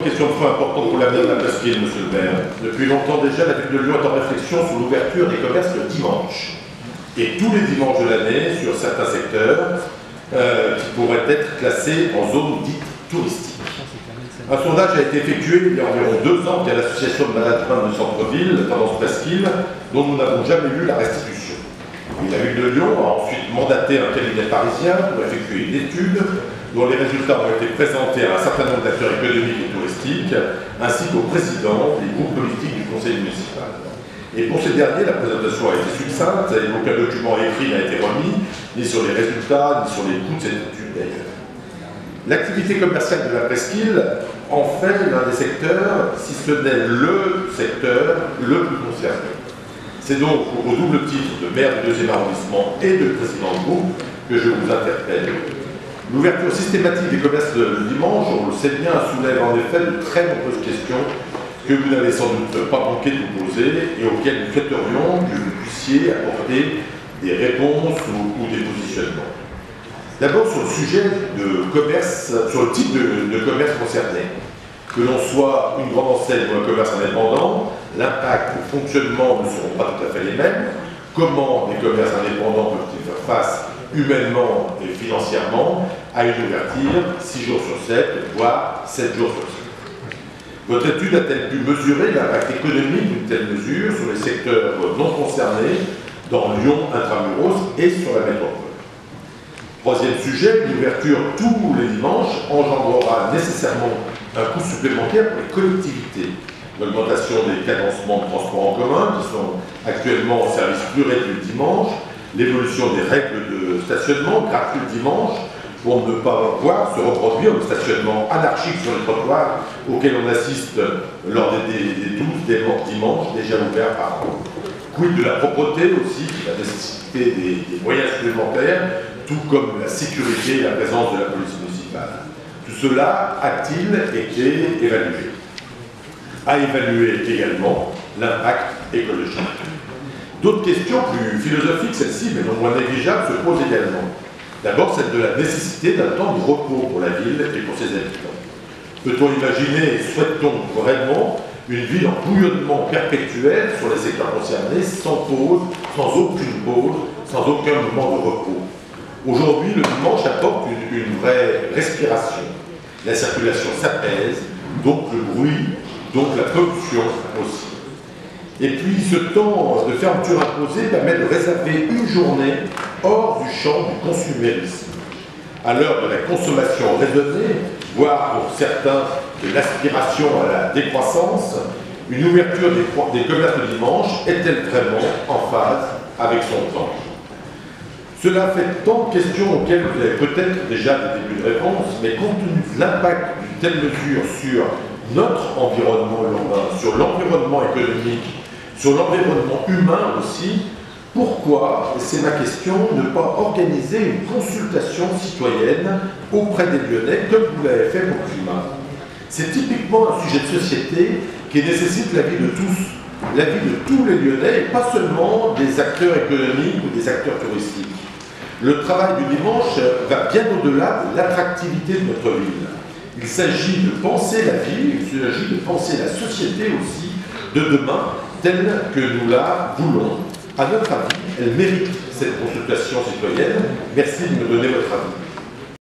Question de fond importante pour l'avenir de la presqu'île, monsieur le maire. Depuis longtemps déjà, la ville de Lyon est en réflexion sur l'ouverture des commerces le dimanche. Et tous les dimanches de l'année, sur certains secteurs, qui pourraient être classés en zone dite touristique. Un sondage a été effectué il y a environ 2 ans via l'association de management du centre-ville, Tendance Presqu'île, dont nous n'avons jamais eu la restitution. Et la ville de Lyon a ensuite mandaté un cabinet parisien pour effectuer une étude dont les résultats ont été présentés à un certain nombre d'acteurs économiques et touristiques, ainsi qu'au président des groupes politiques du conseil municipal. Et pour ces derniers, la présentation a été succincte, et aucun document écrit n'a été remis, ni sur les résultats, ni sur les coûts de cette étude d'ailleurs. L'activité commerciale de la presqu'île en fait l'un des secteurs, si ce n'est le secteur le plus concerné. C'est donc au double titre de maire du 2e arrondissement et de président de groupe que je vous interpelle. L'ouverture systématique des commerces le dimanche, on le sait bien, soulève en effet de très nombreuses questions que vous n'avez sans doute pas manqué de vous poser et auxquelles nous souhaiterions que vous puissiez apporter des réponses ou des positionnements. D'abord sur le sujet de commerce, sur le type de commerce concerné. Que l'on soit une grande enseigne ou un commerce indépendant, l'impact, le fonctionnement ne seront pas tout à fait les mêmes. Comment les commerces indépendants peuvent-ils faire face humainement et financièrement à une ouverture 6 jours sur 7, voire 7 jours sur 7. Votre étude a-t-elle pu mesurer l'impact économique d'une telle mesure sur les secteurs non concernés dans Lyon intramuros et sur la métropole? Troisième sujet, l'ouverture tous les dimanches engendrera nécessairement un coût supplémentaire pour les collectivités. L'augmentation des cadencements de transport en commun qui sont actuellement en service plus réduit le dimanche, l'évolution des règles de stationnement gratuit le dimanche pour ne pas voir se reproduire le stationnement anarchique sur les trottoirs auquel on assiste lors des 12 dimanches déjà ouverts par an. Quid de la propreté aussi, la nécessité des moyens supplémentaires, tout comme la sécurité et la présence de la police municipale. Tout cela a-t-il été évalué? À évaluer également l'impact écologique. D'autres questions plus philosophiques, celles-ci, mais non moins négligeables, se posent également. D'abord, celle de la nécessité d'un temps de repos pour la ville et pour ses habitants. Peut-on imaginer et souhaite-t-on vraiment une ville en bouillonnement perpétuel sur les secteurs concernés, sans pause, sans aucune pause, sans aucun moment de repos? Aujourd'hui, le dimanche apporte une vraie respiration. La circulation s'apaise, donc le bruit, donc la pollution aussi. Et puis ce temps de fermeture imposée permet de réserver une journée hors du champ du consumérisme. À l'heure de la consommation raisonnée, voire pour certains de l'aspiration à la décroissance, une ouverture des commerces le dimanche est-elle vraiment en phase avec son temps? Cela fait tant de questions auxquelles vous avez peut-être déjà des débuts de réponse, mais compte tenu de l'impact d'une telle mesure sur notre environnement urbain, sur l'environnement économique, sur l'environnement humain aussi, pourquoi, c'est ma question, ne pas organiser une consultation citoyenne auprès des Lyonnais, comme vous l'avez fait pour le climat? C'est typiquement un sujet de société qui nécessite l'avis de tous, l'avis de tous les Lyonnais, et pas seulement des acteurs économiques ou des acteurs touristiques. Le travail du dimanche va bien au-delà de l'attractivité de notre ville. Il s'agit de penser la ville, il s'agit de penser la société aussi de demain, telle que nous la voulons. À notre avis, elle mérite cette consultation citoyenne. Merci de me donner votre avis.